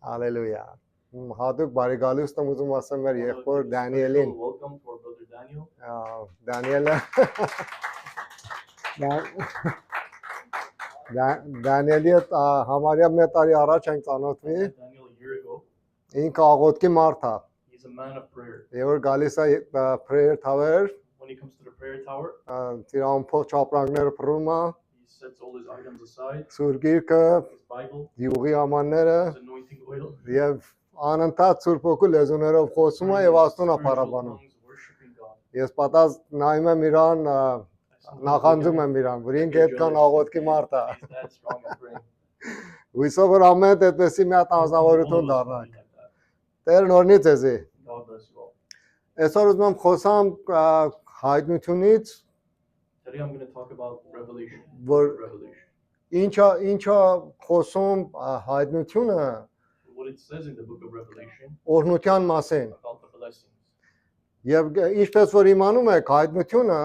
Hallelujah. Հատուկ բարի գալուս եմ ուզում ասեմ մեր եղբոր Դանիելին։ Welcome for brother Daniel. Դանիելը Դանիելի համարյա մի տարի առաջ ենք ծանոթվի։ Daniel a year ago. Ինքը աղոթքի մարդ է։ He's a man of prayer. Եվ գալիս է prayer tower, When he comes to the prayer tower, ծիրան փոքր չապրանքները փռում է, he sets all his items aside. Սուրբ Գիրքը, His Bible, յուղի ամանները his anointing oil, եւ անընդհատ Սուրբ Հոգու լեզուներով խոսում է եւ Աստծուն է փառաբանում։ worshiping God. Ես պատած նայում եմ իրան, նախանձում եմ իրան, որ ինքը այդքան աղոթքի մարդ է։ He's that strong at praying. Հույսով որ ամեն այդպեսի մի հատ անձնավորություն դառնանք։ Տերն օրհնի ձեզի։ God bless you all. Այսօր ուզում եմ խոսամ հայտնությունից, Today I'm going to talk about Revelation. որ Revelation. ինչա խոսում հայտնությունը What it says in the book of Revelation օրհնության մասին։ about the blessings. Եվ ինչպես որ իմանում եք հայտնությունը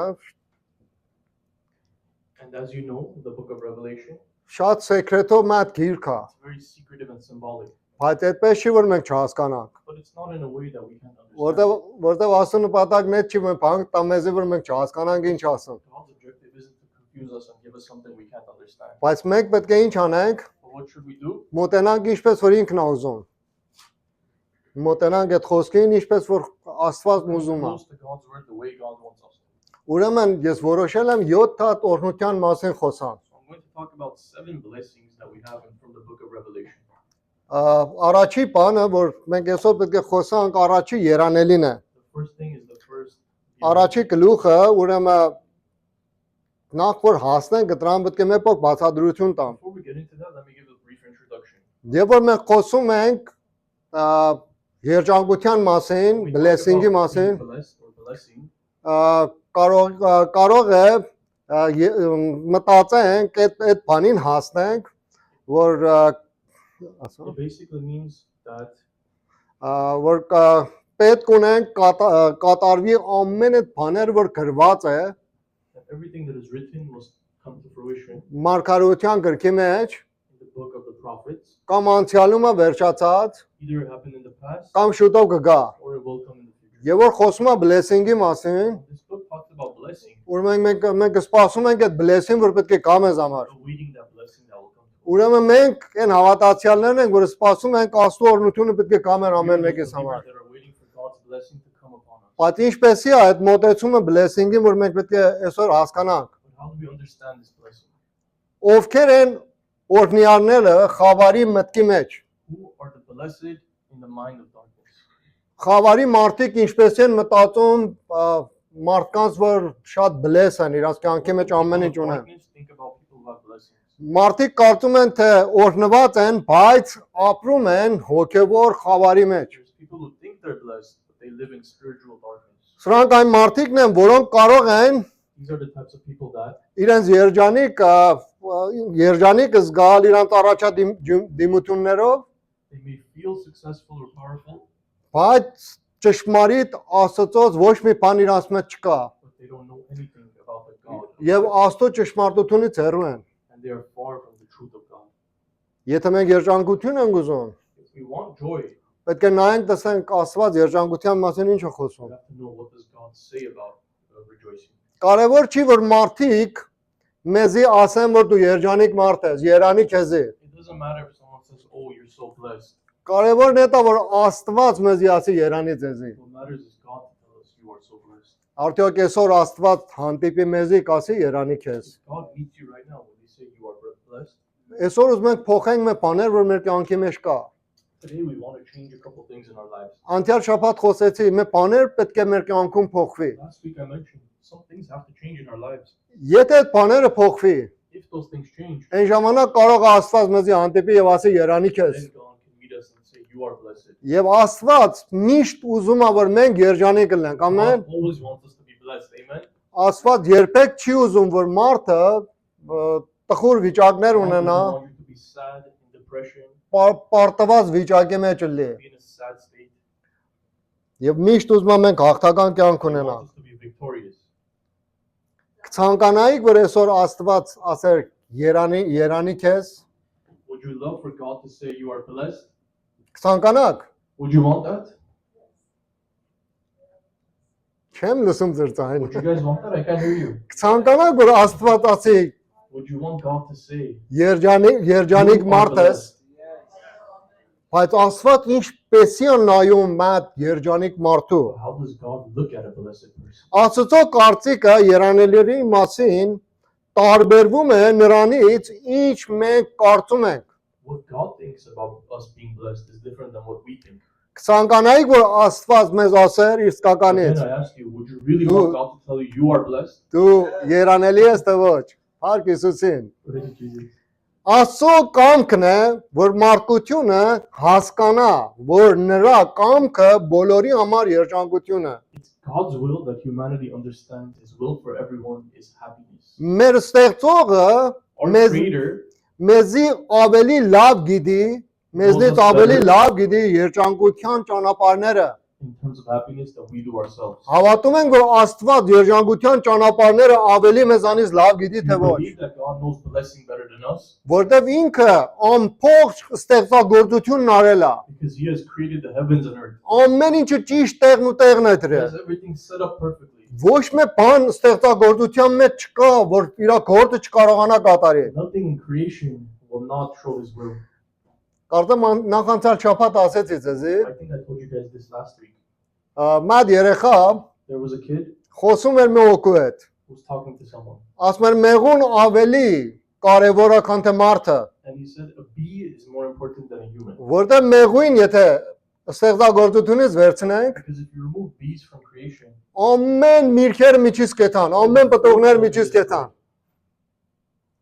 And as you know, the book of Revelation, շատ սեկրետով մատ գիրք է, it's very secretive and symbolic. բայց այդպես չի որ մենք չհասկանանք։ But it's not in a way that we can't understand. Որտեվ ասու նպատակն է չի որ բանկ տամեզի որ մենք չհասկանանք ինչ ասում։ God's objective isn't to confuse us and give us something we can't understand. Բայց մենք պետք է ինչ անենք, But what should we do? մոտենանք ինչպես որ ինքն է ուզում։ Մոտենանք այդ խոսքին ինչպես որ Աստված ուզում է։ Close to God's word the way God wants us to. Ուրեմն ես որոշել եմ 7 հատ օրհնության մասին խոսամ։ So I'm going to talk about 7 blessings that we have from the book of Revelation. Առաջի բանը, որ մենք այսօր պետք է խոսանք, առաջի երանելին է։ The first thing is the first. Առաջի գլուխը, ուրեմն նախ որ հասնենք դրան պետք է մի փոքր բացատրություն տամ։ Before we get into that, let me give a brief introduction. Եվ որ մենք խոսում ենք երջանկության մասին, When we talk blessing-ի about մասին, being blessed or blessing, կարող է մտածենք այդ բանին հասնենք, որ it basically means that որ պետք ունենք կատարվի ամեն այդ բաները որ գրված է everything that is written must come to fruition մարգարեության գրքի մեջ in the book of the prophets. կամ անցյալումը վերջացած Either it happened in the past կամ շուտով կգա or it will come in the future. եւ որ խոսում է blessing-ի մասին This book talks about blessing, որ մենք սպասում ենք այդ blessing որ պետք է գա մեզ համար awaiting that blessing that will come. ուրեմն մենք այն հավատացյալներն ենք որ սպասում ենք Աստծո օրհնությունը պետք է գա մեր ամեն մեկիս համար That are waiting for God's blessing to come upon us. բայց ինչպես է այդ մոտեցումը blessing-ին որ մենք պետք է այսօր հասկանանք But how do we understand this blessing? ովքեր են օրհնյալները խավարի մտքի մեջ Who are the blessed in the mind of darkness? խավարի մարդիկ ինչպես են մտածում մարդկանց որ շատ bless են իրաց կյանքի մեջ ամեն ինչ ունեն Darkness, think about people who have blessings. մարդիկ կարծում են թե օրհնված են բայց ապրում են հոգևոր խավարի մեջ There's people who think they're blessed, but they live in spiritual darkness. սրանք այն մարդիկն են որոնք կարող են These are the types of people that իրենց երջանիկ զգալ իրանց առաջադիմություններով they may feel successful or powerful, բայց ճշմարիտ Աստծոց ոչ մի բան իրանց մեջ չկա but they don't know anything about the God. եւ Աստծո ճշմարտությունից հեռու են And they are far from the truth of God. եթե մենք երջանկություն ենք ուզում If we want joy, պետք է նայենք տեսենք Աստված երջանկության մասին ինչ է we խոսում have to know what does God say about rejoicing. կարևոր չի որ մարդիկ մեզի ասեն որ դու երջանիկ մարդ ես երանի քեզի It doesn't matter if someone says, "Oh, you're so blessed." կարևորն է դա որ Աստված մեզի ասի երանի ձեզի What matters is God to tell us you are so blessed. արդյոք այսօր Աստված հանդիպի մեզի կասի երանի քեզ If God meets you right now when He say you are blessed. այսօր ուզում ենք փոխենք մեր բաներ որ մեր կյանքի մեջ կա Today we want to change a couple things in our lives. անցյալ շաբաթ խոսեցի մեր բաներ պետք է մեր կյանքում փոխվի Last week I mentioned some things have to change in our lives. եթե այդ բաները փոխվի If those things change, այն ժամանակ կարող է Աստված մեզի հանդիպի եւ ասի երանի քեզ then God can meet us and say you are blessed. Եվ Աստված միշտ ուզում է որ մենք երջանիկ լինենք, ամեն։ God always wants us to be blessed. Amen. Աստված երբեք չի ուզում որ մարդը տխուր վիճակներ God ունենա, doesn't want you to be sad, in depression, պարտված վիճակի մեջ լինի։ be in a sad state. Եվ միշտ ուզում է մենք հաղթական կյանք He ունենանք։ wants us to be victorious. Ցանկանայիք որ այսօր Աստված ասեր երանի քեզ, Would you love for God to say you are blessed? Կցանկանաք։ Would you want that? Չեմ լսում ձեր ձայնը։ Would you guys want that? I can't hear you. Կցանկանաք որ Աստված ասի Would you want God to say, երջանիկ "You are մարդ ես, blessed"? բայց Աստված ինչպեսի է նայում այդ երջանիկ մարդու։ But how does God look at a blessed person? Աստծո կարծիքը երանելիների մասին տարբերվում է նրանից, ինչ մենք կարծում ենք։ What God thinks about us being blessed is different than what we think. Կցանկանայիք որ Աստված մեզ ասեր But իսկականից, then I ask you, would you really want God to tell you are blessed? դու երանելի ես թե ոչ։ Փառք Հիսուսին։ Praise Jesus. Աստծո կամքն է, որ մարդկությունը հասկանա, որ նրա կամքը բոլորի համար երջանկություն է։ It's God's will that humanity understands His will for everyone is happiness. Մեր ստեղծողը Our մեզ Creator մեզի ավելի լավ գիտի, մեզնից ավելի լավ գիտի երջանկության ճանապարհները։ in terms of happiness that we do ourselves. Հավատում ենք, որ Աստված երջանկության ճանապարհները ավելի մեզանից լավ գիտի We թե ոչ, believe that God knows blessing better than us որտեվ ինքը ամբողջ ստեղծագործությունն արել է։ because He has created the heavens and earth. Ամեն ինչը ճիշտ տեղն ու տեղն է He դրել։ has everything set up perfectly. Ոչ մի բան ստեղծագործության մեջ չկա, որ իր գործը չկարողանա կատարել։ Nothing in creation will not show His will. Կարծեմ նախանցալ շաբաթ ասեցի ձեզի, I think I told you guys this last week. մատ երեխա There was a kid խոսում էր մի օկու հետ։ who was talking to someone Ասում էր մեղուն ավելի կարևոր է քան թե մարդը, and he said a bee is more important than a human. որտեղ մեղույն եթե ստեղծագործությունից վերցնենք, Because if you remove bees from creation, ամեն միրգերը միջից կեթան, ամեն պտուղները միջից կեթան։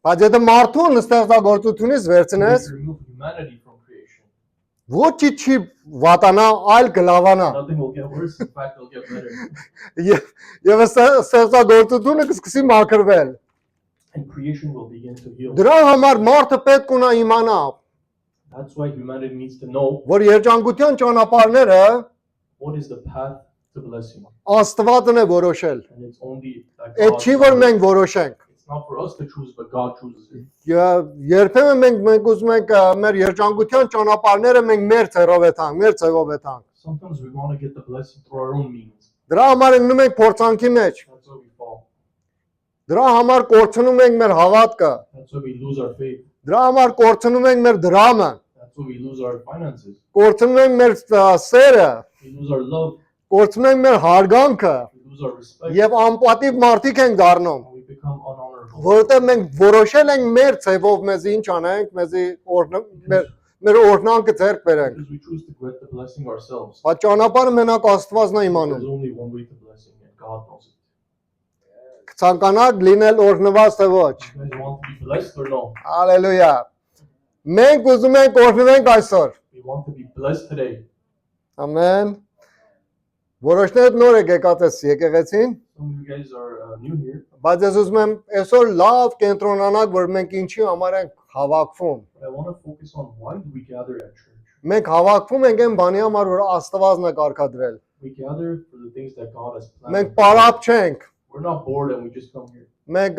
Բայց եթե մարդուն ստեղծագործությունից if վերցնես, you remove humanity from creation, ոչի չի վատանա, այլ կլավանա։ nothing will get worse. In fact, it'll get better. Եվ ստեղծագործությունը կսկսի մաքրվել։ And creation will begin to heal. Դրա համար մարդը պետք ունա իմանա, That's why humanity needs to know որ երջանկության ճանապարհները what is the path to blessing. Աստվածն է որոշել։ And it's only that Այդ չի որ God. մենք որոշենք։ It's not for us to choose, but God chooses it. Երբեմն մենք ուզում ենք մեր երջանկության ճանապարհները մենք մեր ցերով եթանք, մեր ցեղով եթանք։ Sometimes we want to get the blessing through our own means. Դրա համար ընկնում ենք փորձանքի մեջ։ That's why we fall. Դրա համար կորցնում ենք մեր հավատքը։ That's why we lose our faith. Դրա համար կորցնում ենք մեր դրամը, That's why we lose our finances. կորցնում ենք մեր սերը, We lose our love. կորցնում ենք մեր հարգանքը We lose our respect. եւ անպատիվ մարդիկ ենք դառնում, And we become unhonorable. որովհետեւ մենք որոշել ենք մեր ցևով մեզ ինչ անենք, մեզի մեր օրնանքը ձեռք բերենք։ Because we choose to get the blessing ourselves. Բայց ճանապարհը մենակ Աստվածն է իմանում։ There's only one way to blessing, and God knows it. Կցանկանաք լինել օրհնված թե ոչ։ You guys want to be blessed or no? Հալելույա։ Մենք ուզում ենք օրհնվենք այսօր։ We want to be blessed today. Ամեն։ Որոշները նոր եք եկած ես եկեղեցին, Some of you guys are new here, բայց ես ուզում եմ այսօր լավ կենտրոնանանք, որ մենք ինչի համար ենք հավաքվում։ but I want to focus on why do we gather at church. Մենք հավաքվում ենք այն բանի համար, որ Աստվածն է կարգադրել։ We gather for the things that God has planned. Մենք պարապ չենք։ We're not bored and we just come here. Մենք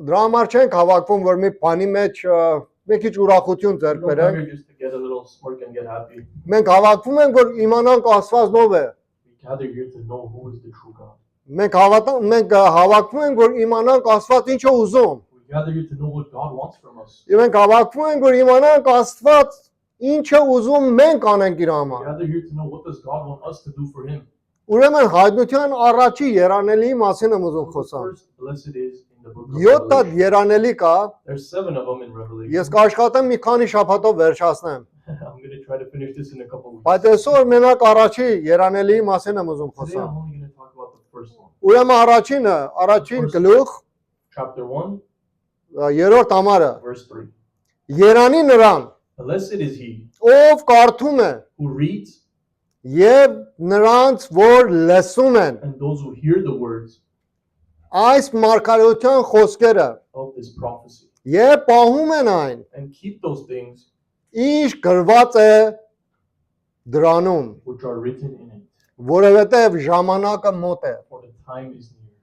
դրա համար չենք հավաքվում, որ մի բանի մեջ մի քիչ ուրախություն We ձեռք don't come բերենք։ here just to get a little smirk and get happy. Մենք հավաքվում ենք, որ իմանանք Աստված ով է։ We gather here to know who is the true God. Մենք հավաքվում ենք, որ իմանանք Աստված ինչ է ուզում։ We gather here to know what God wants from us. Եվ մենք հավաքվում ենք, որ իմանանք Աստված ինչ է ուզում մենք անենք իր We համար։ gather here to know what does God want us to do for Him. Ուրեմն հայտնության առաջի երանելի մասին եմ ուզում The խոսամ։ first blessed is in the book of 7 հատ Revelation. երանելի կա, There's 7 of them in Revelation. ես կաշխատեմ մի քանի շաբաթով վերջացնեմ։ I'm going to try to finish this in a couple weeks. Բայց այսօր մենակ առաջի երանելի մասին եմ ուզում Today խոսամ։ I'm only going to talk about the first one. Ուրեմն առաջին գլուխ Chapter 1, երրորդ համարը verse 3. Երանի նրան, Blessed is he ով կարդում է who reads եւ նրանց, որ լսում են and those who hear the words այս մարգարեության խոսքերը of this prophecy եւ պահում են այն, and keep those things ինչ գրված է դրանում, which are written in it, որովհետեւ ժամանակը մոտ է։ for the time is near.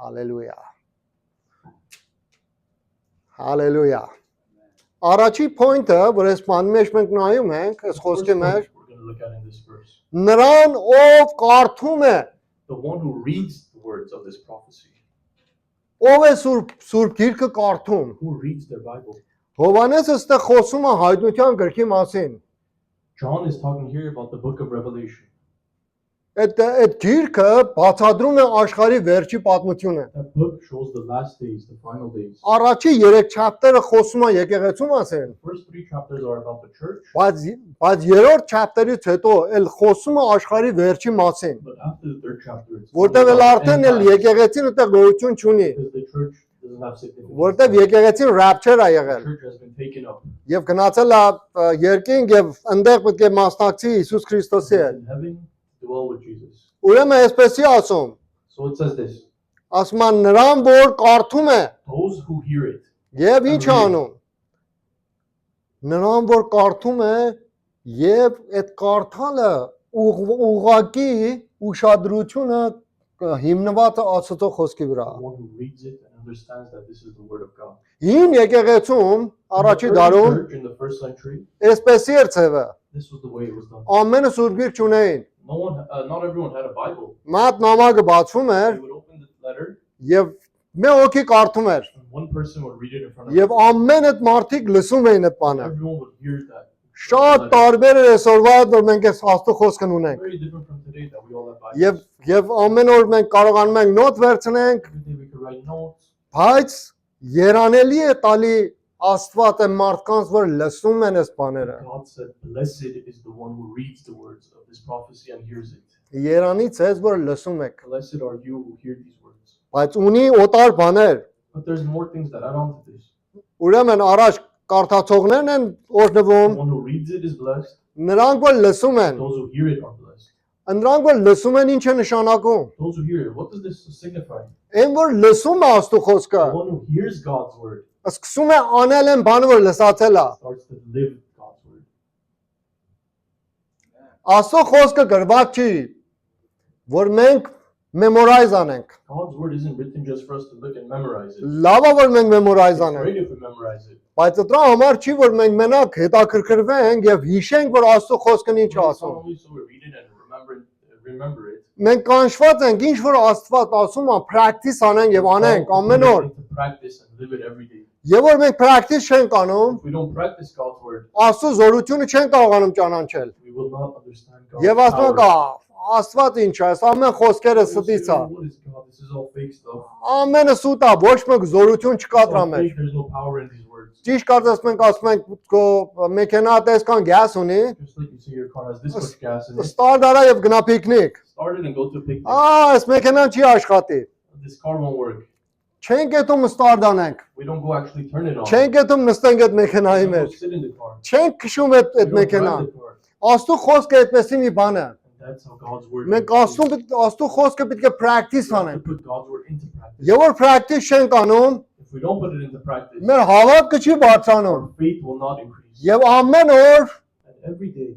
Հալելույա։ Հալելույա։ Առաջի point-ը, որ այս բանի մեջ մենք նայում ենք, այս The first խոսքի point մեջ, we're going to look at in this verse. նրան ով կարդում է, The one who reads the words of this prophecy. ով է Սուրբ Գիրքը կարդում։ Who reads their Bible? Հովհաննեսը ստեղ խոսում է հայտնության գրքի մասին։ John is talking here about the book of Revelation. Այդ գիրքը բացատրում է աշխարհի վերջի պատմությունը։ That book shows the last days, the final days. Առաջի 3 chapter-ը խոսում է եկեղեցու մասին, The first 3 chapters are about the church, բայց երրորդ chapter-ից հետո էլ խոսում է աշխարհի վերջի մասին, but after the third chapter, it's որտեղ էլ արդեն էլ եկեղեցին այդտեղ գոյություն չունի, because the church doesn't have significance. որտեղ եկեղեցին rapture է The եղել church has been taken up. եւ գնացել է երկինք եւ այնտեղ պետք է մասնակցի Հիսուս Քրիստոսի հետ։ In heaven, dwell with Jesus. Ուրեմն այսպեսի ասում, So it says this: ասում են նրան որ կարդում է those who hear it. եւ ինչ է անում։ Նրան որ կարդում է եւ այդ կարդալը ուղղակի ուշադրությունը հիմնված է Աստծո խոսքի վրա։ The one who reads it and understands that this is the word of God. Հին եկեղեցում առաջի In the early դարում church in the first century, այսպեսի էր ցևը։ this was the way it was done. Ամենը Սուրբ Գիրք չունեին։ Not everyone had a Bible. Մատ նամակը բացվում They էր would open the letter, եւ մի հոգի կարդում էր and one person would read it in front of եւ them. ամեն այդ մարդիկ լսում էին այդ բանը։ Everyone would hear that. Շատ տարբեր էր այսօրվա որ մենք այս Աստծո խոսքն ունենք։ Very different from today that we all have Bibles. Եվ ամեն օր մենք կարողանում ենք նոտ վերցնենք, Every day we could write notes. բայց երանելի է տալի Աստված այն մարդկանց, որ լսում են այս բաները։ God said, "Blessed is the one who reads the words of this prophecy and hears it." Երանից ես որ լսում եք, Blessed are you who hear these words. բայց ունի օտար բաներ։ But there's more things that add on to this. Ուրեմն առաջ կարդացողներն են The օրհնվում, one who reads it is blessed. նրանք որ լսում են, Those who hear it are blessed. նրանք որ լսում են ինչ է նշանակում։ Those who hear it, what does this signify? Այն որ լսում է Աստծո խոսքը, The one who hears God's word սկսում է անել այն բանը, որ լսացել է։ starts to live God's word. Աստծո խոսքը գրված չի, որ մենք memorize անենք։ God's word isn't written just for us to look and memorize it. Լավ է որ մենք memorize It's անենք, great if we memorize it. բայց դրա համար չի որ մենք մենակ հետաքրքրվենք եւ հիշենք, որ Աստծո խոսքն ինչ է But it's ասում։ not only so we read it and remember it. Մենք կանչված ենք ինչ որ Աստված ասում է, practice անենք եւ անենք ամեն օր։ To practice and live it every day. Եվ որ մենք practice չենք անում, If we don't practice God's word, Աստծո զորությունը չենք կարողանում ճանաչել։ we will not understand God's Եվ ասում ենք, power. Աստված ինչ է, այս ամեն խոսքերը We'll say, ստից է։ "What is God? This is all fake stuff. Ամենը սուտ է, ոչ մեկ զորություն չկա It's դրա all մեջ։ fake. There's no power in these words." Ճիշտ կարծես մենք ասում ենք, քո մեքենա տեսքան գազ ունի, Just like you say your car has this much gas in it. ստար դարա եւ գնա պիկնիկ։ Start it and go to a picnic. Այս մեքենան չի աշխատի։ This car won't work. Չենք գետում ստար դանենք։ We don't go actually turn it on. Չենք գետում նստենք այդ մեքենայի We don't մեջ։ go sit in the car. Չենք քշում այդ We don't մեքենան։ drive the car. Աստծո խոսքը այդպեսի մի բան է։ And that's how God's word Մենք is. Աստծո խոսքը պետք է practice We have to անենք։ put God's word into practice. Եվ որ practice չենք անում, If we don't put it into practice, մեր հավատքը չի բարձրանում։ our faith will not increase. Եվ ամեն օր And every day,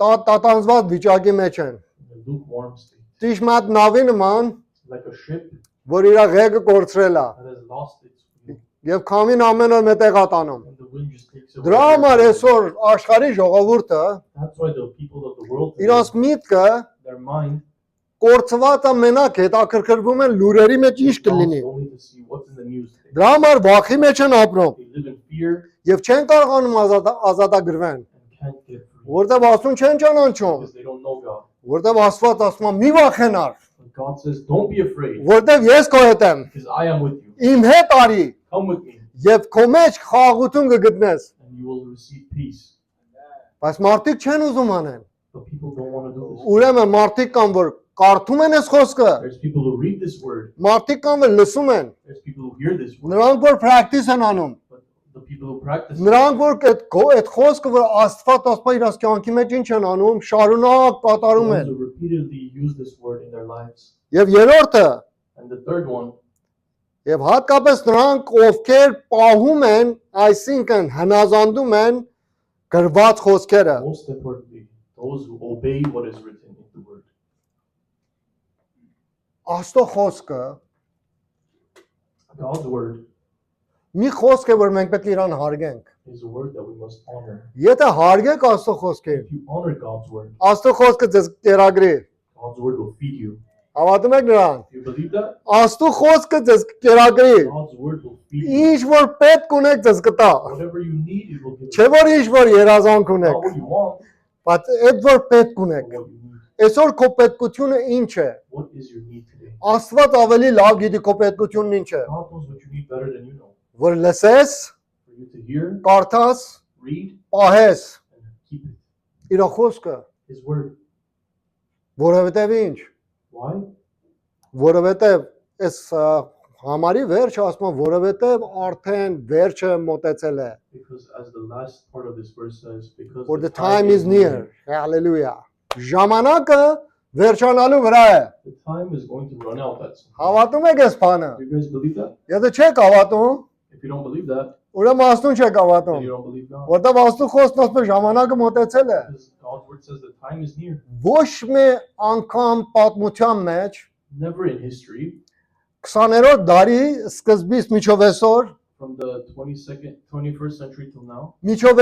տատանձված վիճակի մեջ են։ in a lukewarm state, Ճիշտ մատ նավի նման, like a ship որ իր ղեկը կորցրել է։ that has lost its wheel, Եվ քամին ամեն օր մետեղ է տանում։ and the wind just takes away. Դրա համար այսօր աշխարհի ժողովուրդը That's why the people of the world, իրանց միտքը their mind կորցված է մենակ հետաքրքրվում են լուրերի մեջ ինչ կլինի։ wants only to see what's in the news today. Դրա համար վախի մեջ են ապրում They live in fear եւ չեն կարողանում ազատագրվեն, and can't get free որտեղ ասում չեն ճանաչում, because they don't know God. որտեղ Աստված ասում է՝ մի վախենար, But God says, don't be afraid որտեղ ես քո հետ եմ, because I am with you. իմ հետ արի Come with me եւ քո մեջ խաղաղություն կգտնես։ and you will receive peace. Բայց մարդիկ չեն ուզում անեն։ But people don't want to do this. Ուրեմն մարդիկ կան, որ կարդում են այս խոսքը, There's people who read this word. մարդիկ կան, որ լսում են, There's people who hear this word. նրանք որ practice են անում, But the people who practice it, նրանք որ այդ խոսքը որ Աստված ասում է իրաց կյանքի մեջ ինչ են անում, շարունակ the կատարում ones են։ who repeatedly use this word in their lives. Եվ երրորդը, And the third one, եւ հատկապես նրանք, ովքեր պահում են, այսինքն հնազանդում են գրված խոսքերը։ most importantly, those who obey what is written in the word. Աստծո խոսքը God's word Մի խոսք է, որ մենք պետք է իրան հարգենք։ is a word that we must honor. Եթե հարգեք Աստծո խոսքին, If you honor God's word, Աստծո խոսքը ձեզ կերագրի։ God's word will feed you. Հավատում եք նրան։ Do you believe that? Աստծո խոսքը ձեզ կերագրի։ God's word will feed you. Ինչ որ պետք ունեք ձեզ կտա։ Whatever you need, it will give Չէ you. որ ինչ որ երազանք Not ունեք, what you want, բայց այդ որ պետք but ունեք։ what you need. Այսօր քո պետքությունը ինչ է։ What is your need today? Աստված ավելի լավ գիտի քո պետքությունն ինչ է։ God knows what you need better than you know. Որ լսես, For you to hear, կարդաս, read, պահես and keep it. իր խոսքը, His word. որովհետև ինչ։ Why? Որովհետև այս համարի վերջը ասում է, որովհետև արդեն վերջը մոտեցել է։ Because as the last part of this verse says, because For the time is near. Hallelujah. Ժամանակը վերջանալու վրա է։ The time is going to run out. That's. Հավատում եք այս բանը։ Do you guys believe that? Եթե չեք հավատում, If you don't believe that, ուրեմն աստուն չեք then հավատում։ you don't believe God. Որտեվ աստու խոսքն ասում է ժամանակը մոտեցել է։ Because God's word says the time is near. Ոչ մի անգամ պատմության մեջ Never in history, 20-րդ դարի սկզբից միջով այսօր, from the 21st century till now, միջով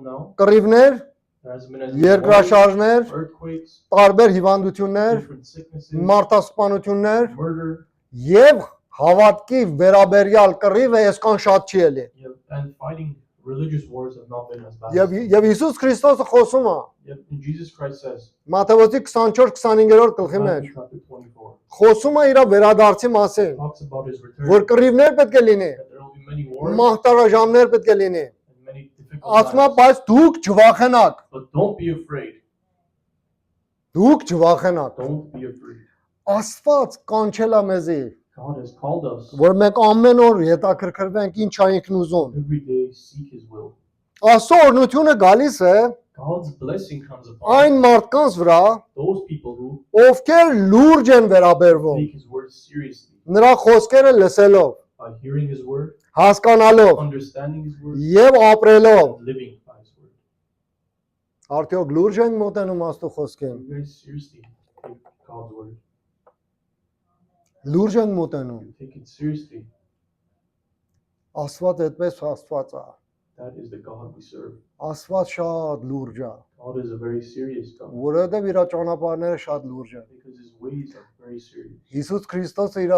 now, կռիվներ, there has been as many երկրաշարժներ, wars, earthquakes, տարբեր հիվանդություններ, different sicknesses, մարդասպանություններ murder, եւ հավատքի վերաբերյալ կռիվը այսքան շատ չի ելի։ and fighting religious wars have not been as bad. Եվ Հիսուս Քրիստոսը խոսում է Yet in Jesus Christ says, Մատթեոս 24-25-րդ գլխի մեջ, Matthew chapter 24, խոսում է իր վերադարձի մասին, talks about his return, որ կռիվներ պետք է լինի, that there will be many wars մահտարաժամներ պետք է լինի։ and many difficult Ասում է, times. բայց դուք չվախենաք, But don't be afraid. դուք չվախենաք։ Don't be afraid. Աստված կանչել է մեզի, God has called us որ մենք ամեն օր հետաքրքրվենք ինչ է ինքն ուզում։ every day seek his will. Աստծո օրհնությունը գալիս է God's blessing comes upon այն մարդկանց վրա, those people who ովքեր լուրջ են վերաբերվում, take his word seriously նրա խոսքերը լսելով, by hearing his word, հասկանալով understanding his word, եւ ապրելով։ and living by his word. Արդյոք լուրջ ենք մոտենում Աստծո խոսքին։ You guys seriously take God's word. Լուրջ ենք մոտենում։ You take it seriously. Աստված այդպես Աստված է։ That is the God we serve. Աստված շատ լուրջ է, God is a very serious God որովհետեւ իր ճանապարհները շատ լուրջ են։ because his ways are very serious. Հիսուս Քրիստոսը իր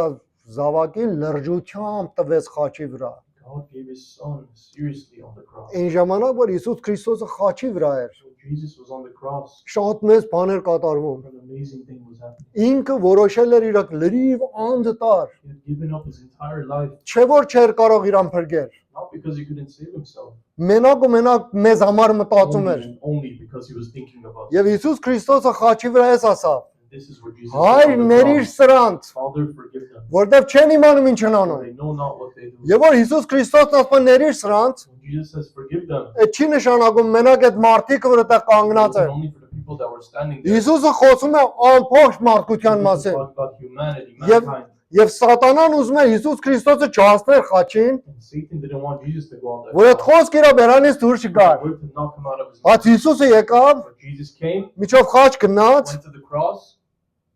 զավակին լրջությամբ տվեց խաչի վրա։ God gave his son seriously on the cross. Այն ժամանակ որ Հիսուս Քրիստոսը խաչի վրա էր, When Jesus was on the cross, շատ մեծ բաներ կատարվում։ an amazing thing was happening. Ինքը որոշել էր իր լրիվ անդտար, He had given up his entire life, չէ որ չէր կարող իրան փրկել։ not because he couldn't save himself, Մենակ ու մենակ մեզ համար մտածում էր։ only because he was thinking of us. Եվ Հիսուս Քրիստոսը խաչի վրա էս ասավ. This is where Jesus Հայր said on the ներիր cross, սրանց, Father, forgive them. որտեվ չեն իմանում ինչ են For անում։ they know not what they do. Եվ որ Հիսուս Քրիստոսն ասում է ներիր սրանց, When Jesus says forgive them, այդ չի նշանակում մենակ այդ մարդիկը որ այդտեղ it կանգնած wasn't են։ only for the people that were standing there. Հիսուսը խոսում է ամբողջ մարդկության Jesus մասին։ talked about humanity, Եվ mankind. Եվ Սատանան ուզում է Հիսուս Քրիստոսը չհասներ խաչին, And Satan didn't want Jesus to go on that որ այդ cross. խոսքը իր բերանից դուրս The չգար։ word did not come out of his Բայց mouth. Հիսուսը եկավ, But Jesus came, միջով խաչ գնաց, went to the cross,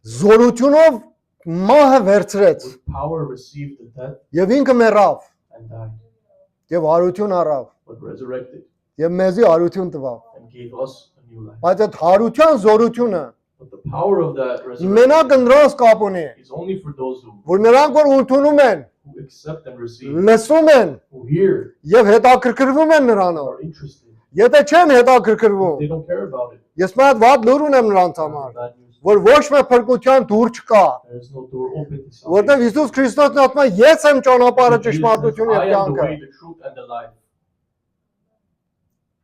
զորությունով մահը վերցրեց with power received the death եւ ինքը մեռավ and died, եւ հարություն առավ but resurrected եւ մեզի հարություն տվավ։ and gave us a new life. Բայց այդ հարության զորությունը But the power of that մենակ resurrection նրանց կապ ունի, is only for those who որ նրանք որ ընդունում են, accept and receive, լսում են who hear, եւ հետաքրքրվում են նրանով։ are interested. Եթե չեն հետաքրքրվում, They don't care about it. ես մի հատ վատ լուր ունեմ նրանց համար, Bad news. որ ոչ մի փրկության դուր չկա, There is no door open to որտեղ salvation. Հիսուս Քրիստոսն ասում է, ես եմ ճանապարհը, Jesus says, ճշմարտությունը I եւ am the կյանքը։ way, the truth, and the life.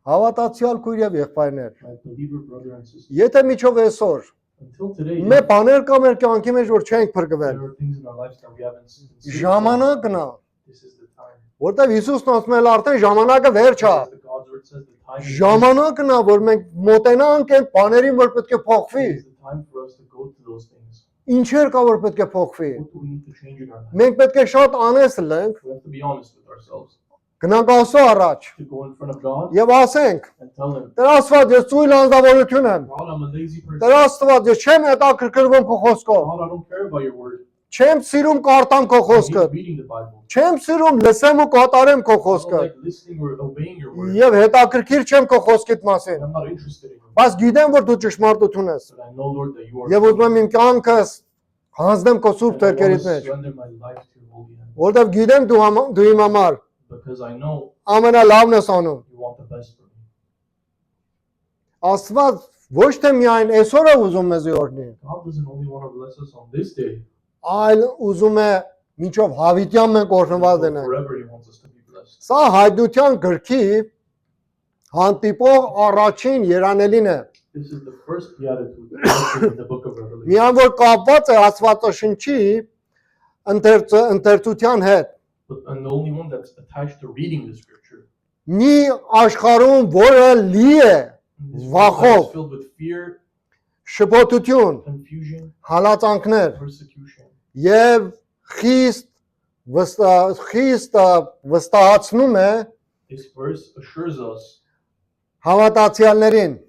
Հավատացյալ քույր եւ եղբայրներ, My believer brother and sister. եթե միջով այսօր Until today, մեր բաներ կա մեր կյանքի մեջ որ չենք փրկվել, there are things in our lives that we haven't seen. ժամանակն է, This is the time. որտեղ Հիսուսն ասում է, արդեն ժամանակը վերջ է։ Because the God's word says the time is Ժամանակն է, որ մենք մոտենանք այն բաներին, որ պետք է փոխվի։ It is the time for us to go to those things. Ինչեր կա որ պետք է փոխվի։ What do we need to change in our life? Մենք պետք է շատ անես լինենք, We have to be honest with ourselves. գնանք Աստծո առաջ To go in front of God եւ ասենք. and tell Him, Տեր Աստված, ես ծույլ անձնավորություն եմ։ God, I'm a lazy person. Տեր Աստված, ես չեմ հետաքրքրվում քո խոսքով։ God, I don't care about your word. Չեմ սիրում կարդամ քո I խոսքը։ hate reading the Bible. Չեմ սիրում լսեմ ու կատարեմ քո I don't խոսքը։ like listening or obeying your word. Եվ հետաքրքիր չեմ քո խոսքիդ մասին։ And I'm not interested in it. Բայց գիտեմ, որ դու ճշմարտություն ես։ But I know, Lord, that you are. Եվ ուզում եմ իմ կյանքս հանձնեմ քո սուրբ And I want ձեռքերիդ to մեջ, surrender my life to your holy hand. որովհետև գիտեմ դու իմ համար Because I know ամենալավն ես անում։ you want the best for me. Աստված ոչ թե միայն այսօր է ուզում մեզ օրհնի, God doesn't only want to bless us on this day, այլ ուզում է մինչև հավիտյան մենք օրհնված but լինենք։ forever he wants us to be blessed. Սա հայտնության գրքի հանդիպող առաջին երանելին է։ This is the first beatitude in the book of Revelation. Միան որ կապված է Աստվածաշնչի ընթերցության հետ։ And the only one that's attached to reading the scripture. Մի աշխարհում, որը լի է In this world that Վախով, is filled with fear, շփոթություն, confusion, հալածանքներ persecution. եւ խիստ վստահացնում է This verse assures us, հավատացյալներին։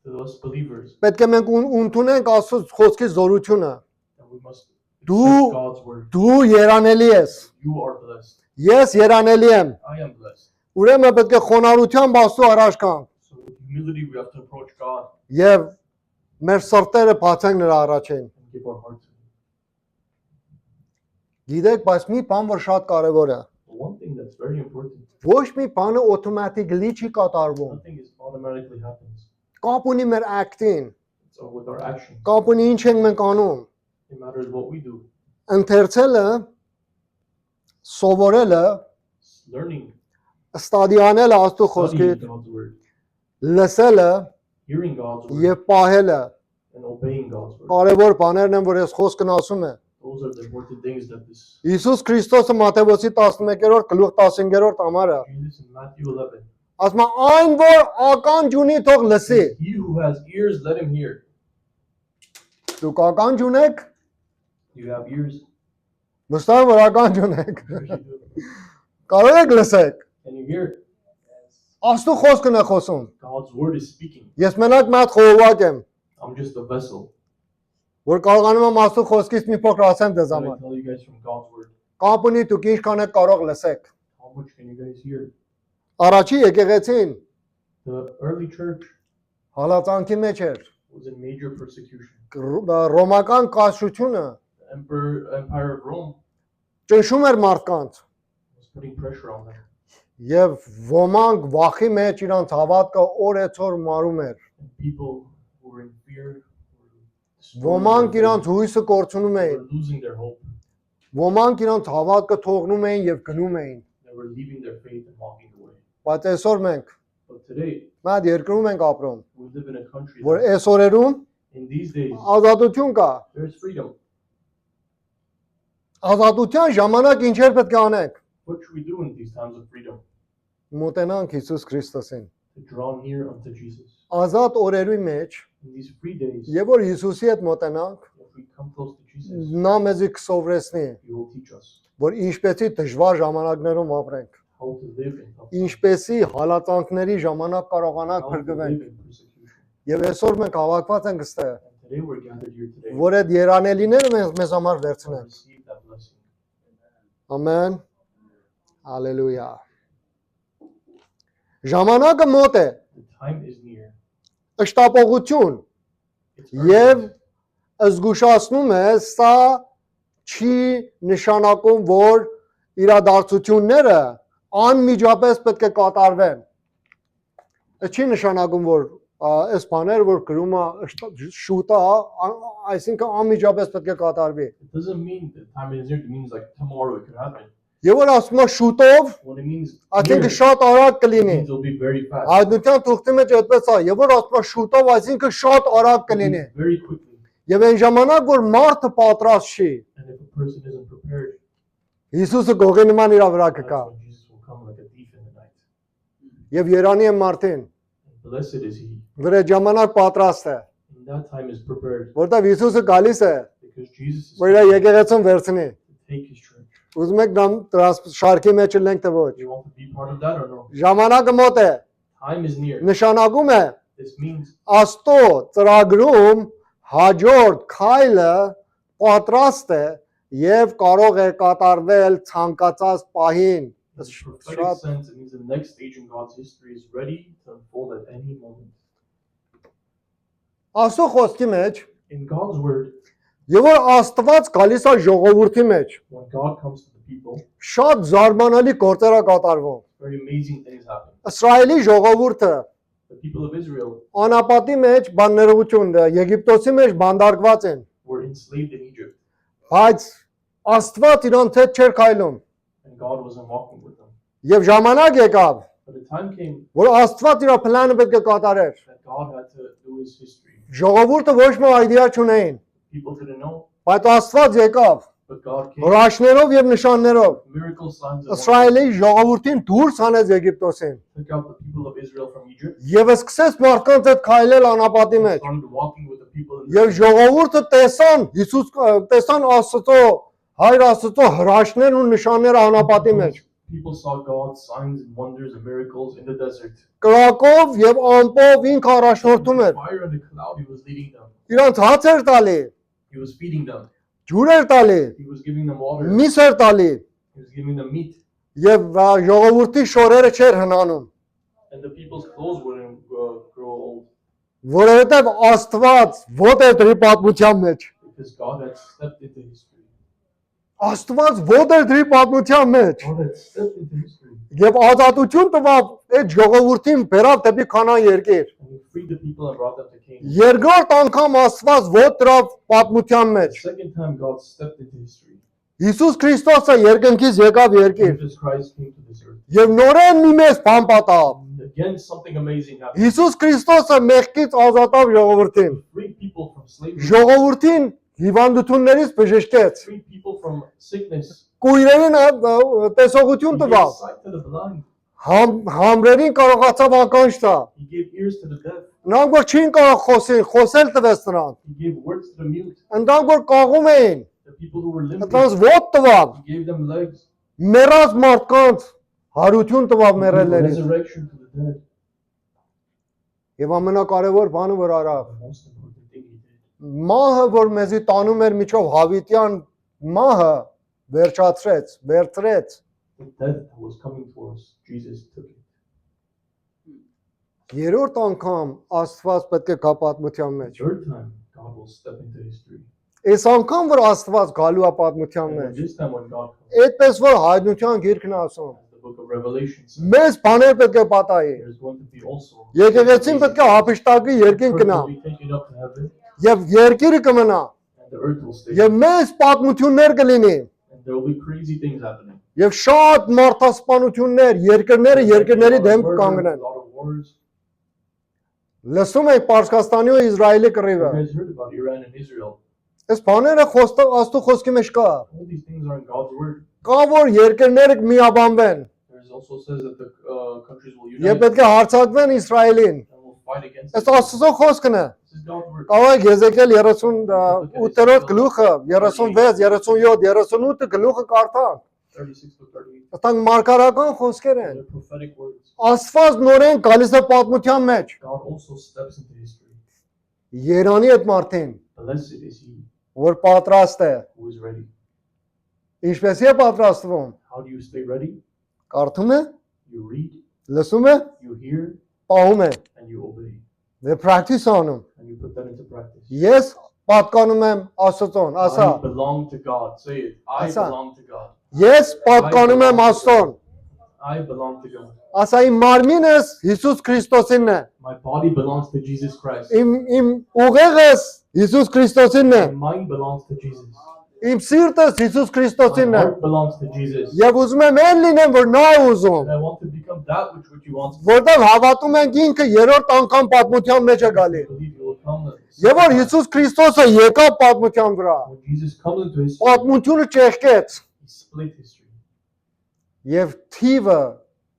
to us believers, Պետք է մենք ընդունենք Աստծո խոսքի զորությունը։ that we must Du- accept God's word. Դու երանելի ես։ You are blessed. Ես երանելի եմ։ I am blessed. Ուրեմն պետք է խոնարհությամբ Աստծո առաջ գանք So with humility we have to approach God եւ մեր սրտերը բացենք նրա առաջին։ and give our heart to Him. Գիտեք, բայց մի բան որ շատ կարեւոր է։ But one thing that's very important, Ոչ մի բանը օտոմատիկլի չի կատարվում։ nothing is automatically happens. Կապ ունի մեր acting, So with our actions, կապ ունի ինչ ենք մենք անում։ it matters what we do. Ընթերցելը, սովորելը, Learning, ստադիանելը Աստծո խոսքի, studying God's word, լսելը hearing God's word, եւ պահելը and obeying God's word. կարևոր բաներն են, որ այս խոսքն ասում է։ Those are the important things that this Հիսուս Քրիստոսը Մատթեոսի 11-րդ գլուխ 15-րդ ամառը Jesus in Matthew 11. ասում է այն որ ականջ ունի թող լսի։ says, He who has ears, let him hear. Դուք ականջ ունեք, You have ears. վստահ եմ որ ականջ ունեք։ Of course you do. Կարող եք լսեք։ Can you hear? Աստծո խոսքն է խոսում։ God's word is speaking. Ես մենակ մի հատ խորհուրդ եմ, I'm just a vessel. որ կարողանում եմ Աստծո խոսքից մի փոքր ասեմ դες But I համար։ tell you guys from God's word. Կապ ունի դուք ինչքան եք կարող լսեք։ How much can you guys hear? Առաջի եկեղեցին The early church հալածանքի մեջ էր։ was in major persecution. Ռոմական կայսրությունը The Empire of Rome ճնշում էր մարդկանց was putting pressure on them. եւ ոմանք վախի մեջ իրանց հավատքը օրեցօր մարում էր։ And people who were in fear Ոմանք իրանց հույսը կորցնում were էին, losing their hope. ոմանք իրանց հավատքը թողնում էին եւ գնում էին։ They were leaving their faith and walking away. Բայց այսօր մենք But today, մատ երկրում ենք ապրում, we live in a country որ that այսօրերում in these days, ազատություն կա։ there's freedom. Ազատության ժամանակ ինչեր պետք է անենք։ What should we do in these times of freedom? Մոտենանք Հիսուս Քրիստոսին։ To draw near unto Jesus. Ազատ օրերի մեջ, In these free days, եւ որ Հիսուսի հետ մոտենանք, if we come close to Jesus, նա մեզի կսովրեցնի, He will teach us որ ինչպեսի դժվար ժամանակներում ապրենք, how to live in health, ինչպեսի հալածանքների ժամանակ կարողանանք how to փրկվենք։ live in persecution. Եւ այսօր մենք հավաքված ենք ստեղ, And today we're gathered here today որ այդ երանելիները մեզ համար to վերցնենք։ receive that blessing. Ամեն։ Հալելույա։ Ժամանակը մոտ է, The time is near. ըշտապողություն It's եւ urgent. զգուշացնում է սա չի նշանակում, որ իրադարձությունները անմիջապես պետք է կատարվեն։ Դա չի նշանակում, որ այս բաները, որ գրում է շուտ է, այսինքն անմիջապես պետք է կատարվի։ It doesn't mean the time is near. It means like tomorrow it could happen. Եվ որ ասում է շուտով, When it means near, այսինքն շատ արագ it կլինի։ means it'll be very fast. Հայտնության թուղթի մեջ այդպես է, եւ որ ասում է շուտով, այսինքն շատ արագ It'll be կլինի։ very quickly. Եվ այն ժամանակ, որ մարդը պատրաստ չի, And if a person isn't prepared, Հիսուսը գողի նման իր վրա that's կգա։ when Jesus will come like a thief in the night. Եվ երանի է մարդին, And blessed is he. որ այդ ժամանակ պատրաստ է, In that time is prepared որտեղ Հիսուսը գալիս է, because Jesus is որ իր եկեղեցուն վերցնի։ to take his church. Ուզում եք դրանց շարքի մեջ լինենք թե ոչ։ You want to be part of that or no? Ժամանակը մոտ է, Time is near. նշանակում է This means Աստծո ծրագրում հաջորդ քայլը պատրաստ է եւ կարող է կատարվել ցանկացած պահին։ In the prophetic Շատ sense, it means the next stage in God's history is ready to unfold at any moment. Աստծո խոսքի մեջ In God's word, եւ որ Աստված գալիս է ժողովրդի մեջ, when God comes to the people, շատ զարմանալի գործեր է կատարվում։ very amazing things happen. Իսրայելի ժողովուրդը The people of Israel անապատի մեջ բաններություն Եգիպտոսի մեջ բանդարկված են, were enslaved in Egypt, բայց Աստված իրանց հետ չէր քայլում։ and God wasn't walking with them. Եվ ժամանակ եկավ, But the time came որ Աստված իր պլանը պետք է կատարեր։ that God had to do his history. Ժողովուրդը ոչ մի այդիա չունեին, People didn't know, բայց Աստված եկավ but God came. հրաշքներով եւ նշաններով Miracle signs and wonders. Իսրայելի ժողովրդին դուրս հանեց Եգիպտոսին Took out the people of Israel from Egypt. եւ սկսեց մարդկանց հետ քայլել անապատի մեջ։ Started walking with the people in Եվ ժողովուրդը տեսան Աստծո հայր Աստծո հրաշքներն ու նշանները անապատի մեջ։ People saw God's signs and wonders and miracles in the desert. Կրակով եւ ամպով ինքը առաջնորդում էր։ Fire and a cloud, he was leading them. Իրանց հաց էր տալի, He was feeding them. ջուր էր տալի, He was giving them water. միս էր տալի He was giving them meat. եւ ժողովրդի շորերը չէր հնանում, And the people's clothes wouldn't grow old որովհետեւ Աստված ո՞տ է դրի պատմության մեջ։ because God had stepped into history. Աստված ո՞տ է դրի պատմության մեջ։ God had stepped into history. Եվ ազատություն տվավ այդ ժողովրդին բերավ դեպի Քանան երկիր։ And he freed the people and brought them to Canaan. Երկրորդ անգամ Աստված ո՞տ դրավ պատմության The մեջ։ second time God stepped into history. Հիսուս Քրիստոսը երկնքից եկավ երկիր Jesus Christ came to this earth. եւ նորեն մի մեծ բան պատահավ։ And again, something amazing happened. Հիսուս Քրիստոսը մեղքից ազատավ ժողովրդին։ Freed people from slavery. Ժողովրդին հիվանդություններից բժշկեց։ Freed people from sickness. Կույրերին տեսողություն He gave տվավ։ sight to the blind. Համրերին կարողացավ ականջ տա։ He gave ears to the deaf. Նրանք որ չէին կարող խոսել տվեց նրանց։ He gave words to the mute. Նրանք որ կաղում էին, The people who were limping, նրանց ոտք տվավ։ he gave them legs. Մեռած մարդկանց հարություն տվավ He gave մեռելներին։ resurrection to the dead. Եվ ամենակարևոր բանը որ արավ, The most important thing he did. մահը որ մեզի տանում էր միջով հավիտյան մահը վերջացրեց, վերցրեց։ The death that was coming for us, Jesus took it. Երրորդ անգամ Աստված պետք է գա պատմության մեջ։ Third time, God will step into history. Այս անգամ որ Աստված գալու է պատմության And մեջ, this time when God comes, այդպես որ հայտնության գիրքն է ասում, as the book of Revelation says, մեծ բաներ պետք է պատահի։ there's going to be also Եկեղեցին պետք է հապշտակի երկին earth գնա will be taken up to heaven, եւ երկիրը կմնա and the earth will stay. եւ մեծ պատմություններ կլինի And there will be crazy things happening. եւ շատ մարդասպանություններ, երկրների դեմ A կանգնեն։ lot of wars. Լսում եք Պարսկաստանի ու Իսրայելի You կռիվը։ guys heard about Iran and Israel. Այս բաները Աստծո խոսքի մեջ կա։ All these things are in God's word. Կա որ երկրները միաբանվեն There's also says that the countries will եւ unite պետք է հարձակվեն Իսրայելին։ and will fight against Այս it. Աստծո խոսքն է։ This is God's word. Կարող եք Եզեկիել 38-րդ գլուխը, 36, 37, 38 գլուխը կարդալ։ 36 to 38. Այդտեղ մարգարական խոսքեր են։ They're prophetic words. Աստված նորեն գալիս է պատմության մեջ։ God also steps into history. Երանի այդ մարդին, Blessed is he որ պատրաստ է։ who is ready. Ինչպես է պատրաստվում։ How do you stay ready? Կարդում է, You read, լսում է, you hear, պահում է, and you obey. դե practice անում։ And you put that into practice. Ես պատկանում եմ Աստծուն, ասա։ I belong to God. Say it. I Asa. belong to God. Ես պատկանում եմ Աստծուն։ I belong to God. Ասա իմ մարմինս Հիսուս Քրիստոսինն է։ My body belongs to Jesus Christ. Իմ ուղեղս Հիսուս Քրիստոսինն է։ My mind belongs to Jesus. Իմ սիրտս Հիսուս My Քրիստոսինն է։ heart belongs to Jesus. Եվ ուզում եմ այն լինեմ, որ նա է ուզում։ And I want to become that which you want. Որտեղ հավատում ենք ինքը երրորդ անգամ պատմության մեջ է գալի։ I believe you will come. Եվ որ Հիսուս Քրիստոսը եկավ պատմության վրա, When Jesus comes into history, պատմությունը ճեղքեց he split history. եւ թիվը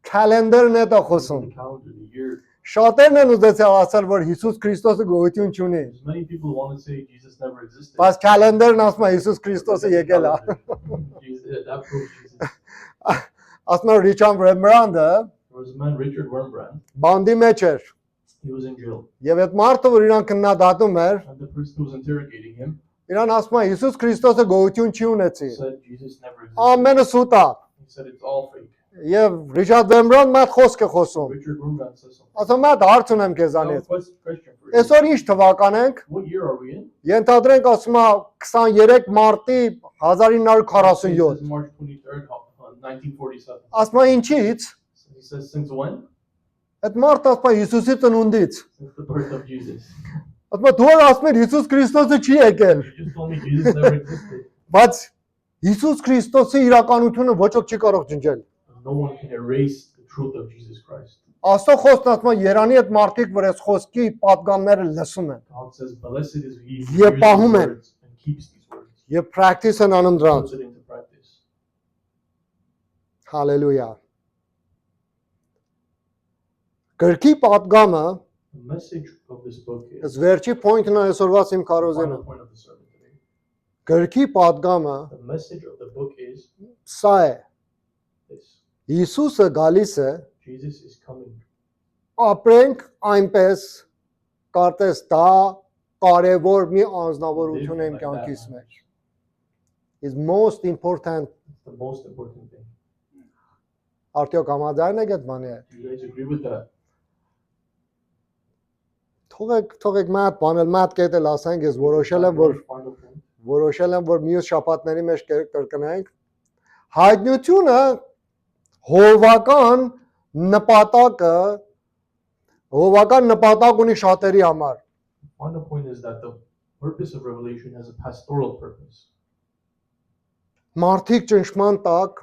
կալենդարն է դա խոսում։ The calendar, the year. Շատերն են ուզեցել ասել, որ Հիսուս Քրիստոսը գոյություն չունի, There's many people who want to say Jesus never existed. բայց կալենդարն ասում է Հիսուս Քրիստոսը եկել է։ That proves Jesus. Ասում է Ռիչարդ Ռեմբրանդը There was a man, Richard Wurmbrand. բանդի մեջ էր He was in jail. եւ այդ մարդը, որ իրան քննադատում էր, And the person who was interrogating him, Իրան ասում է Հիսուս Քրիստոսը գոյություն չի ունեցի։ said Jesus never existed. Ամենը սուտ է։ He said it's all fake. Եվ Ռիչարդ Վեմբրան մատ խոսք է խոսում։ Richard Wurmbrand says something. Ասում է հարց ունեմ Now, քեզանից։ question for you. Այսօր ինչ թվական ենք։ What year are we in? Ենթադրենք ասում է 23 մարտի It 1947։ says March 23rd, 1947. Ասում է ինչից։ So he says, since when? Այդ մարդը ասում է Հիսուսի ծնունդից։ Since the birth of Jesus. Ասում է դու ասում ես Հիսուս Քրիստոսը չի եկել։ You just told me Jesus never existed. Բայց Հիսուս Քրիստոսի իրականությունը ոչ ոք չի կարող ջնջել։ No one can erase the truth of Jesus Christ. Աստծո խոսքն ասում է Երանի այդ մարդիկ, որ այս խոսքի պատգամները lessում են God says, blessed is he who Եվ hears պահում these են։ words and keeps these words. եւ practice են անում դրանց։ Puts it into practice. Հալելույա։ Գրքի պատգամը The message of this book is այս վերջի point-ն է այսօրվաց իմ the քարոզենը։ final point of the sermon today. Գրքի պատգամը The message of the book is սա է։ this. Հիսուսը գալիս է, Jesus is coming. ապրենք այնպես, կարծես դա կարևոր մի անձնավորություն է իմ Live like կյանքիս that. մեջ։ Is most important It's the most important thing. արդյոք համաձայն եք այդ բանի հետ։ Do you guys agree with that? Թողեք մատ բանել, մատ կետել ասենք, ես որոշել եմ, որ Final point. որոշել եմ, որ մյուս շաբաթների մեջ կրկնենք։ Հայտնությունը հովական նպատակ ունի շատերի համար։ Final point is that the purpose of Revelation has a pastoral purpose. Մարդիկ ճնշման տակ,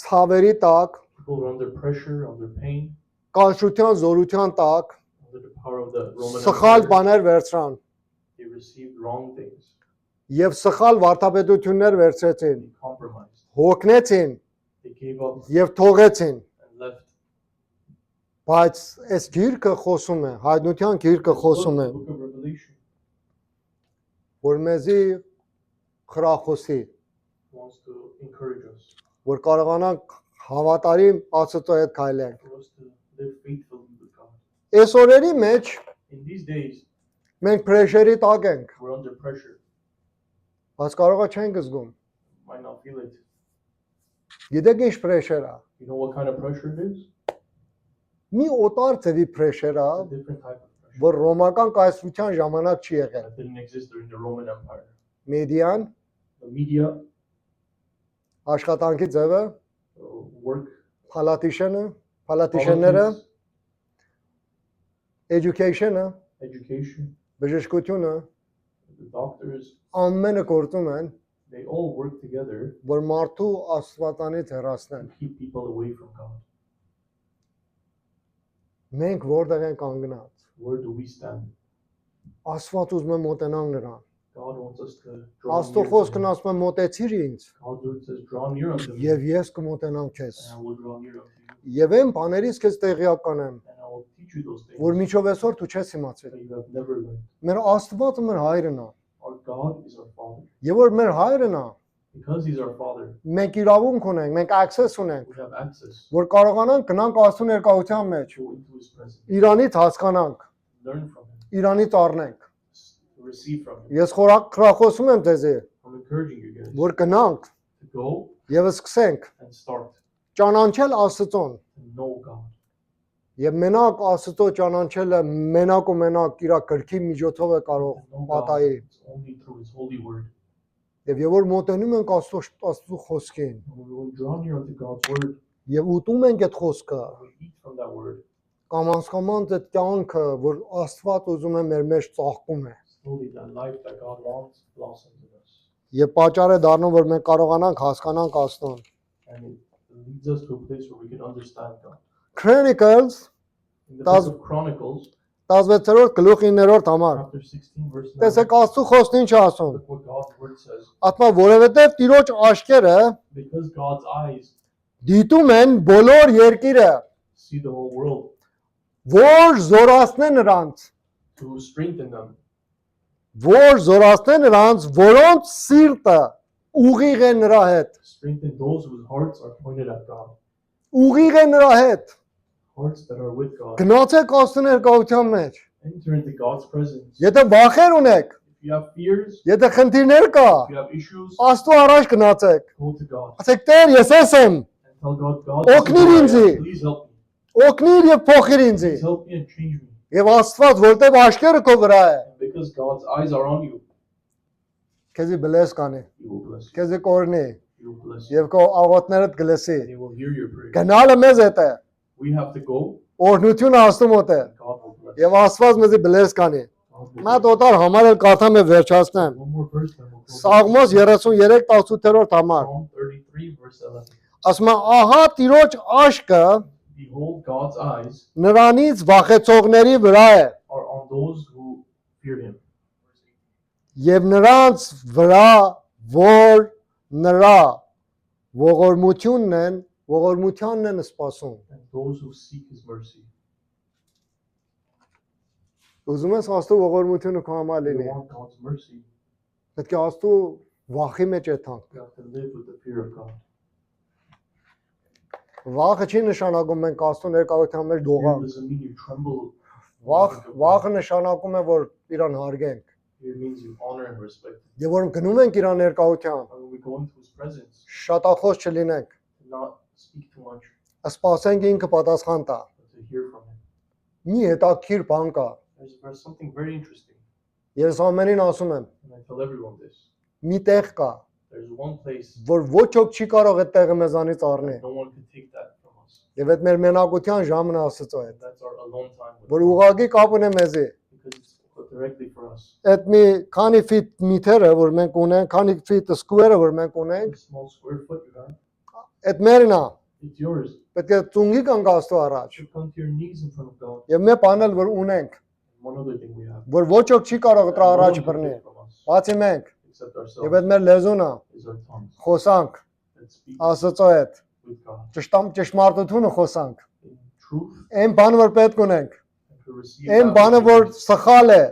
ցավերի տակ, People are under pressure, under pain, կայսրության զորության տակ, under the power of the Roman սխալ Empire. բաներ վերցրան They received wrong things. եւ սխալ վարդապետություններ վերցրեցին, They compromised. հոգնեցին They gave up եւ թողեցին։ and left. Բայց այս գիրքը խոսում է, հայտնության գիրքը խոսում է, The book of Revelation որ մեզի խրախոսի, wants to encourage us, որ կարողանանք հավատարիմ Աստծո հետ քայլենք։ for us to live faithfully with God. Այս օրերի մեջ In these days, մենք pressure-ի տակ ենք, we're under pressure. բայց կարողա չենք զգում։ Might not feel it. Գիտեք ինչ pressure է։ You know what kind of pressure it is? Մի օտար ծավի pressure է, It's a different type of pressure որ ռոմական կայսրության ժամանակ չի եղել։ that didn't exist during the Roman Empire. Մեդիան, The media, աշխատանքի ձևը, work, politician-ը, politics, education-ը, education, բժշկությունը, the doctors, ամենը գործում են, they all work together որ մարդու Աստվածանից հեռացնեն։ to keep people away from God. Մենք որտեղ ենք կանգնած։ Where do we stand? Աստված ուզում է մոտենալ նրան։ God wants us to draw Աստծո near to խոսքն him. ասում է մոտեցիր ինձ, God's word says, draw near unto me, եւ ես կմոտենամ քեզ։ and I will draw near unto you, Եվ այն բաներից քեզ տեղյակ կանեմ, and I will teach you those things որ միջով այսօր դու չես իմացել։ that you have never learned. Մեր Աստվածը մեր հայրն է։ Our God is our Father. Եվ որ մեր հայրն է, Because He's our Father, մենք իրավունք ունենք, մենք access ունենք, we have access որ կարողանանք գնանք Աստծո ներկայության մեջ, to go into His presence, Իրանից հասկանանք, learn from Him, Իրանից առնենք։ to receive from Him. Ես խորախոսում եմ ձեզ, I'm encouraging you guys որ գնանք to go եւ սկսենք and start ճանաչել Աստծուն։ to know God. Եվ մենակ Աստծո ճանաչելը մենակ ու մենակ իր գրքի միջոցով է կարող To know God, պատահի։ it's only through His holy word. Եվ որ մոտենում ենք Աստծո խոսքին And when we draw near unto God's word, եւ ուտում ենք այդ խոսքը, we eat from that word. կամաց այդ կյանքը, որ Աստված ուզում է մեր մեջ ծաղկում է։ Slowly, that life that God wants blossoms in us, Եվ պատճառ է դառնում, որ մենք կարողանանք հասկանանք Աստծուն։ and it leads us to a place where we can understand God. Chronicles In the Does- book of Chronicles, 16-րդ գլուխ 9-րդ համար։ chapter 16, verse 9, Տեսեք Աստծո խոսքն ինչ է ասում։ look what God's word says. Ասում է, որովհետև Տիրոջ աշկերը Because God's eyes դիտում են բոլոր երկիրը, see the whole world, որ զորացնե նրանց, to strengthen them, որ զորացնե նրանց, որոնց սիրտը ուղիղ է նրա հետ, strengthen those whose hearts are pointed at God, ուղիղ է նրա հետ։ hearts that are with God. Գնացեք Աստծո ներկայության մեջ։ Enter into God's presence. Եթե վախեր ունեք, If If you have fears, Եթե խնդիրներ կա, if you have issues, Աստծո առաջ գնացեք։ go to God Ասեք Տեր, ես ես եմ։ and tell God, God, this is Օգնիր who I ինձ։ am. Please help me. Օգնիր եւ փոխիր ինձ։ Please help me and change me. Եվ Աստված, որտեղ աչքերը քո վրա է, And because God's eyes are on you, քեզի բլես կանի, He will bless you. քեզի կորնի He will bless you. եւ քո աղոթներդ գլսի։ And He will hear your prayer. Գնալը մեզ հետ է։ We have to go. Օրհնությունը Աստծո մոտ է։ And God will bless Եվ Աստված մեզի բլես կանի։ God will Մա bless դոտար համար էլ կարդամ եւ վերջացնեմ։ you. One more verse, then we'll close. Սաղմոս 33:18 համար։ Psalm 33, verse 11. Ասում է ահա Տիրոջ աշկը Behold, God's eyes նրանից վախեցողների վրա է are on those who fear Him, եւ նրանց վրա որ նրա ողորմությանն են սպասում։ and those who seek His mercy. Ուզում ես Աստծո ողորմությունը քո համար You լինի։ want God's mercy, Պետք է Աստծո վախի մեջ եթանք։ you have to live with the fear of God. Վախը չի նշանակում մենք Աստծո ներկայության մեջ Fear դողանք։ doesn't mean you tremble. Վախը նշանակում է որ իրան հարգենք։ Fear means you honor and respect Him. Եվ որ գնում ենք իրան ներկայության, And when we go into His presence, շատախոս չլինենք։ to not speak too much, Սպասենք ինքը պատասխան տա։ but to hear from Him. Մի հետաքրքիր բան կա։ There's something very interesting, Ես ամենին ասում եմ, and I tell everyone this. մի տեղ կա, There's one place որ ոչ ոք չի կարող այդ տեղը մեզանից առնել։ that no one can take that from us. Եվ այդ մեր մենակության ժամն է Աստծո հետ, And that's our alone time with որ God, ուղղակի կապ ունե մեզի։ because it's directly for us. Այդ մի քանի ֆիտ միտերը, որ մենք ունենք, քանի ֆիտ սկուերը, որ մենք A ունենք, small square foot you have, այդ մերն է։ it's yours. Պետք է ծունգի կանգ Աստծո առաջ։ You come to your knees in front of God. Եվ մի բան էլ որ ունենք, And one other thing we have, որ ոչ ոք չի կարող that դրա no one առաջ can բռնի։ take from us Բացի մենք, except եւ ourselves, այդ մեր լեզուն է, is our tongues խոսանք that speak Աստծո հետ, with God ճշմարտությունը խոսանք։ in truth Այն բանը որ պետք ունենք, and to receive այն that բանը which we որ need, սխալ է,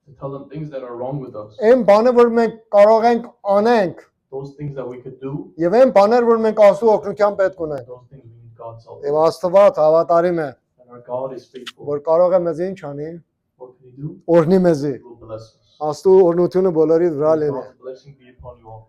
to tell them things that are wrong with us, այն բանը որ մենք կարող ենք անենք, those things that we could do, եւ այն բաներ որ մենք Աստծո օգնության պետք ունենք։ those things we need God's help. Եվ Աստված հավատարիմ է, And our God is faithful. որ կարող է մեզ ինչ անի, What can He do? օրհնի մեզի։ He will bless us. Աստծո օրհնությունը բոլորի վրա լինի։ God's blessing be upon you all.